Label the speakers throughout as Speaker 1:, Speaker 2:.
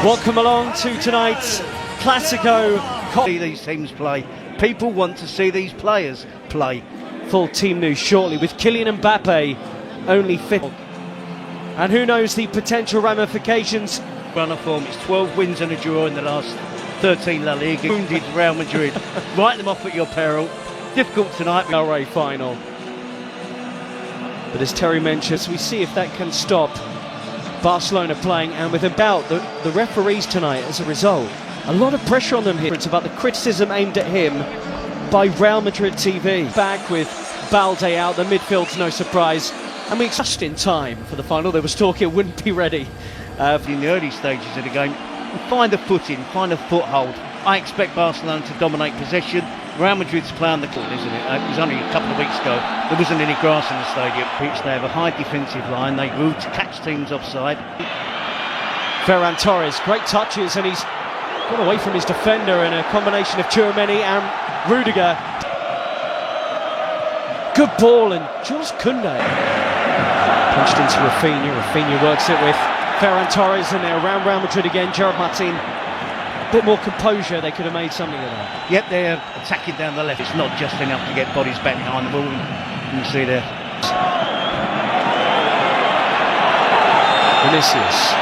Speaker 1: Welcome along to tonight's Clásico.
Speaker 2: See these teams play. People want to see these players play.
Speaker 1: Full team news shortly with Kylian Mbappe only fit. And who knows the potential ramifications.
Speaker 2: Run of form, it's 12 wins and a draw in the last 13 La Liga. Wounded Real Madrid. Write them off at your peril. Difficult tonight.
Speaker 1: Copa del Rey final. But as Terry mentions, we see if that can stop Barcelona playing, and with about the referees tonight as a result. A lot of pressure on them here. It's about the criticism aimed at him by Real Madrid TV. Back with Balde out, the midfield's no surprise. And we just in time for the final. There was talk it wouldn't be ready.
Speaker 2: In the early stages of the game, find a footing, find a foothold. I expect Barcelona to dominate possession. Real Madrid's play on the court, isn't it? It was only a couple of weeks ago. There wasn't any grass in the stadium. They have a high defensive line. They rule to catch teams offside.
Speaker 1: Ferran Torres, great touches, and he's got away from his defender in a combination of Tchouaméni and Rudiger. Good ball, and Jules Koundé punched into Rafinha. Rafinha works it with Ferran Torres, and they're around Real Madrid again. Gerard Martin, a bit more composure, they could have made something of that.
Speaker 2: Yep, they're attacking down the left. It's not just enough to get bodies back behind the ball. You can see there.
Speaker 1: Vinicius.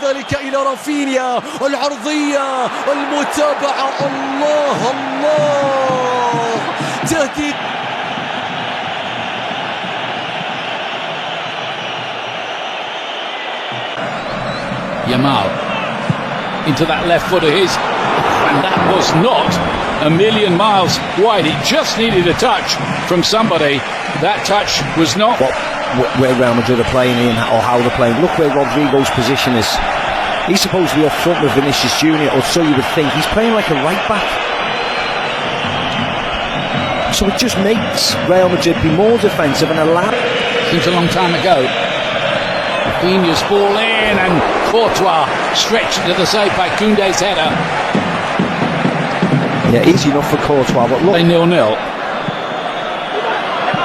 Speaker 3: ذلك إلى رافينيا، العرضية، المتابعة، الله الله، تهديد.
Speaker 4: Yamal into that left foot of his, and that was not a million miles wide. It just needed a touch from somebody. That touch was not
Speaker 5: where Real Madrid are playing in, or how they're playing. Look where Rodrigo's position is. He's supposed to be up front with Vinicius Junior, or so you would think. He's playing like a right back, so it just makes Real Madrid be more defensive and allow.
Speaker 4: Seems a long time ago. Rafinha's ball in, and Courtois stretched to the side by Koundé's header.
Speaker 5: Yeah, easy enough for Courtois, but look.
Speaker 4: 0-0.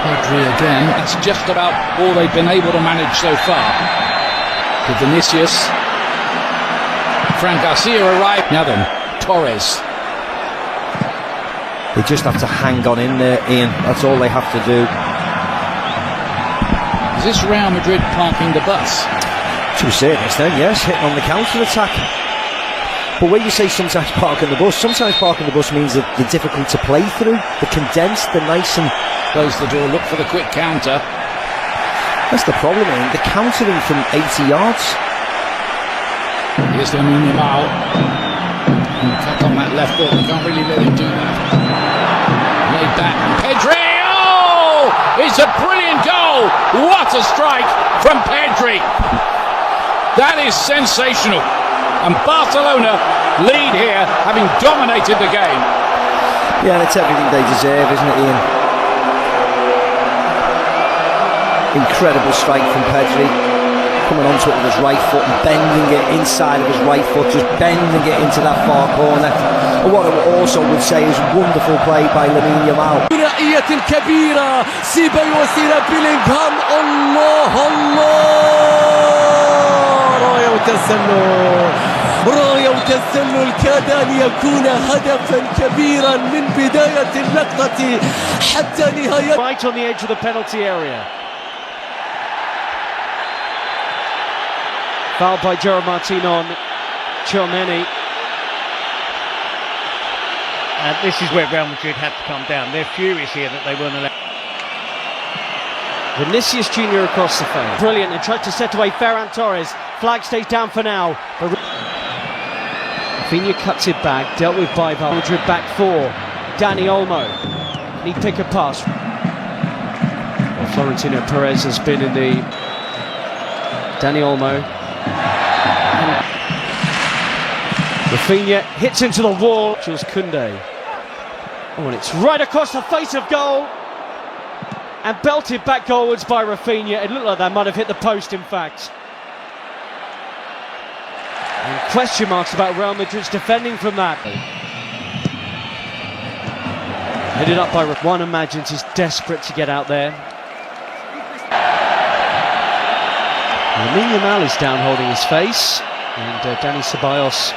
Speaker 4: Pedri again. That's just about all they've been able to manage so far. To Vinicius. Fran Garcia arrived. Now then, Torres.
Speaker 5: They just have to hang on in there, Ian. That's all they have to do.
Speaker 4: Is this Real Madrid parking the bus?
Speaker 5: To a certain extent, yes, hitting on the counter-attack. But when you say sometimes parking the bus means that they're difficult to play through. They're condensed, they're nice and...
Speaker 4: Close the door, look for the quick counter.
Speaker 5: That's the problem, Ian. They're countering from 80 yards.
Speaker 4: Here's Lamine Yamal. Cut on that left foot, they can't really let him do that. Laid back, Pedri! Oh! It's a brilliant goal! What a strike from Pedri! That is sensational. And Barcelona lead here, having dominated the game.
Speaker 5: Yeah, and it's everything they deserve, isn't it, Ian? Incredible strike from Pedri. Coming onto it with his right foot and bending it inside of his right foot, just bending it into that far corner. And what I also would say is wonderful play by Lamine Yamal.
Speaker 3: ثنائية كبيرة، سيباي وسيلة بيلينغهام، الله الله، راية وتسلل، راية وتسلل كاد أن يكون هدفا كبيرا من بداية اللقطة حتى نهاية.
Speaker 1: Right on the edge of the penalty area. Fouled by Gerard Martin on Tchouaméni.
Speaker 2: And this is where Real Madrid have to come down. They're furious here that they weren't allowed.
Speaker 1: Vinicius Junior across the field. Brilliant, and tried to set away Ferran Torres. Flag stays down for now. But Rafinha cuts it back, dealt with by Real Madrid back four. Dani Olmo. Can he pick a pass? Well, Florentino Perez has been in the... Dani Olmo. Rafinha hits into the wall. Jules Koundé. Oh, and it's right across the face of goal. And belted back goalwards by Rafinha. It looked like that might have hit the post, in fact. And question marks about Real Madrid's defending from that. Headed up by one imagines he's desperate to get out there. Lamine Yamal is down holding his face, and Dani Ceballos,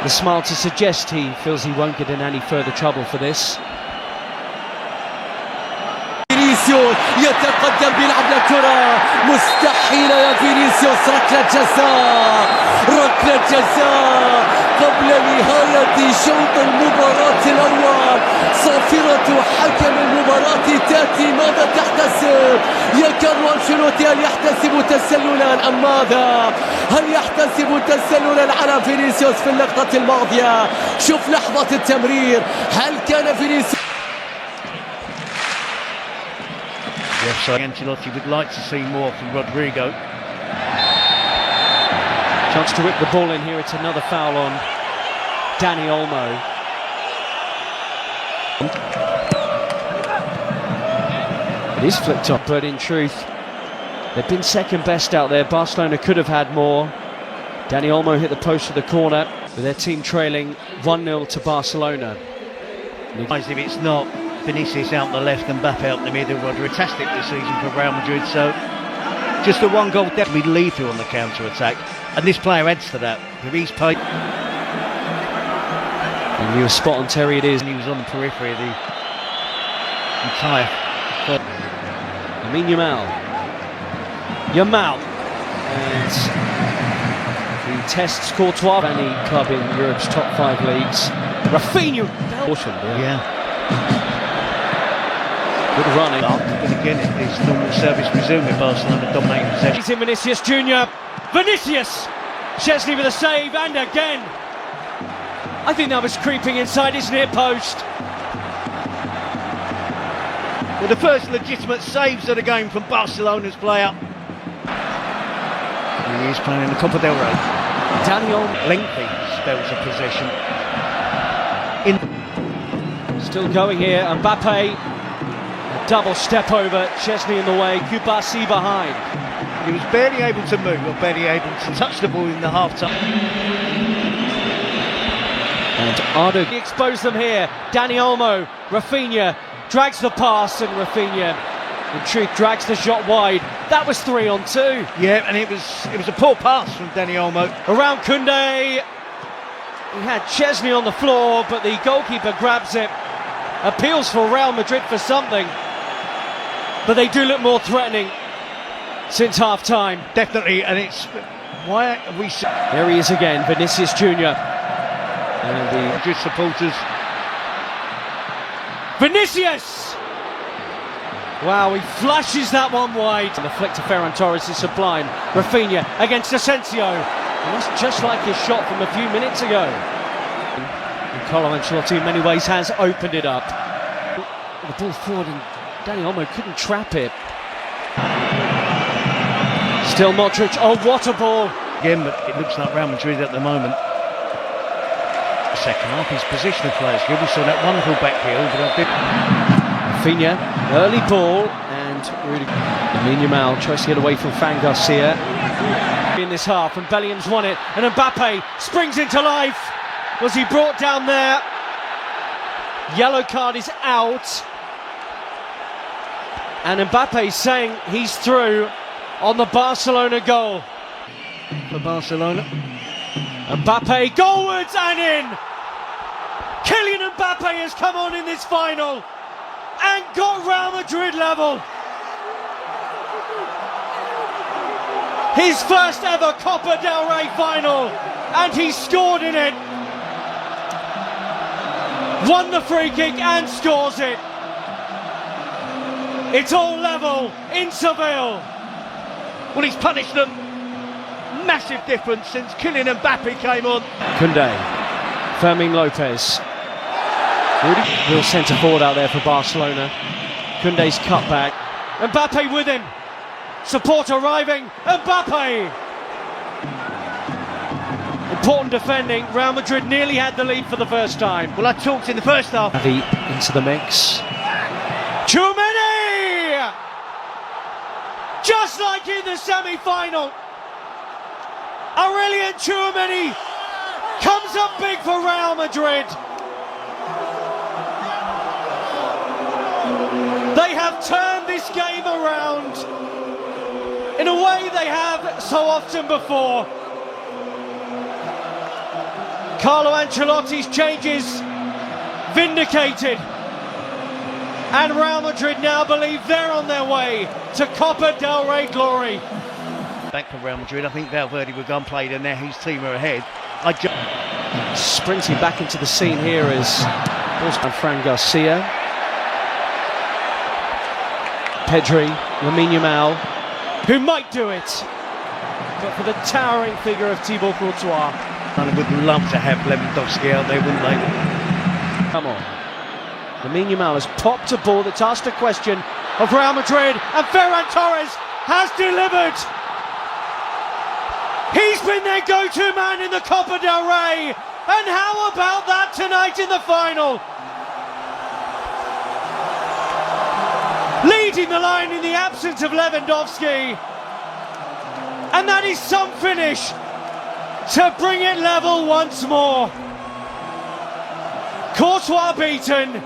Speaker 1: the smile to suggest he feels he won't get in any further trouble for this.
Speaker 3: فينيسيوس يتقدم بيلعب لكرة مستحيلة يا فينيسيوس. ركلة جزاء، ركلة جزاء قبل نهاية شوط المباراة الأول. صافرة حكم المباراة تأتي. ماذا تحتسب يا كارلو أنشيلوتي؟ هل يحتسب تسللا أم ماذا؟ هل يحتسب تسللا على فينيسيوس في اللقطة الماضية؟ شوف لحظة التمرير، هل كان فينيسيوس؟
Speaker 2: So Ancelotti would like to see more from Rodrigo.
Speaker 1: Chance to whip the ball in here. It's another foul on Dani Olmo. It is flicked up, but in truth, they've been second best out there. Barcelona could have had more. Dani Olmo hit the post of the corner, with their team trailing 1-0 to Barcelona.
Speaker 2: If it's not Vinicius out the left and Mbappe out the middle, fantastic this season for Real Madrid. So just the one goal definitely lethal on the counter-attack, and this player adds to that. If he's paid,
Speaker 1: and you were spot on, Terry. It is.
Speaker 2: And he was on the periphery of the entire.
Speaker 1: Lamine Yamal, and he tests Courtois. Any club in Europe's top 5 leagues. Rafinha,
Speaker 2: yeah.
Speaker 1: Good running.
Speaker 2: But again, it's normal service resume with Barcelona dominating possession.
Speaker 1: He's in Vinicius Junior. Vinicius! Chesney with a save, and again. I think that was creeping inside his near post.
Speaker 2: Well, the first legitimate saves of the game from Barcelona's player. And he is playing in the Copa del Rey.
Speaker 1: Daniel.
Speaker 2: Lengthy spells of possession.
Speaker 1: Still going here, Mbappe. Double step over, Chesney in the way, Kubasi behind.
Speaker 2: He was barely able to move, or barely able to touch the ball in the half-time.
Speaker 1: And Ardo exposed them here. Dani Olmo, Rafinha drags the pass, and Rafinha, in truth, drags the shot wide. That was 3-on-2.
Speaker 2: Yeah, and it was a poor pass from Dani Olmo.
Speaker 1: Around Koundé. He had Chesney on the floor, but the goalkeeper grabs it. Appeals for Real Madrid for something. But they do look more threatening since half-time.
Speaker 2: Definitely, and it's... Why are we...
Speaker 1: There he is again, Vinicius Junior. And the
Speaker 2: Madrid supporters.
Speaker 1: Vinicius! Wow, he flashes that one wide. And the flick to Ferran Torres is sublime. Rafinha against Asensio. And that's just like his shot from a few minutes ago. And Carlo Ancelotti in many ways has opened it up. The ball forward, and Dani Olmo couldn't trap it. Still Modric. Oh, what a ball!
Speaker 2: Again, but it looks like Real Madrid at the moment. Second half, his positional players good. We saw that wonderful back heel, but a bit.
Speaker 1: Rafinha, early ball, and really Lamine Yamal tries to get away from Fran Garcia in this half, and Bellingham's won it, and Mbappe springs into life. Was he brought down there? Yellow card is out, and Mbappe saying he's through on the Barcelona goal.
Speaker 2: For Barcelona,
Speaker 1: Mbappe goalwards and in. Kylian Mbappe has come on in this final and got Real Madrid level. His first ever Copa del Rey final, and he scored in it. Won the free kick and scores it. It's all level in Seville.
Speaker 2: well, he's punished them. Massive difference since Kylian Mbappe came on.
Speaker 1: Koundé, Fermin Lopez. Real centre forward out there for Barcelona. Koundé's cut back. Mbappe with him. Support arriving. Mbappe! Important defending. Real Madrid nearly had the lead for the first time.
Speaker 2: Well, I talked in the first half.
Speaker 1: Into the mix. Tchouaméni! Just like in the semi-final. Aurelien Tchouaméni comes up big for Real Madrid. They have turned this game around. in a way they have so often before. Carlo Ancelotti's changes vindicated, and Real Madrid now believe they're on their way to Copa del Rey glory.
Speaker 2: Back for Real Madrid. I think Valverde will go and play, and now his team are ahead.
Speaker 1: Sprinting back into the scene here is Fran Garcia, Pedri, Lamine Yamal, who might do it, but for the towering figure of Thibaut Courtois.
Speaker 2: And I would love to have Lewandowski out there, wouldn't they?
Speaker 1: Come on. Lamine Yamal has popped a ball that's asked a question of Real Madrid, and Ferran Torres has delivered. He's been their go-to man in the Copa del Rey, and how about that tonight in the final? Leading the line in the absence of Lewandowski, and that is some finish to bring it level once more. Courtois beaten.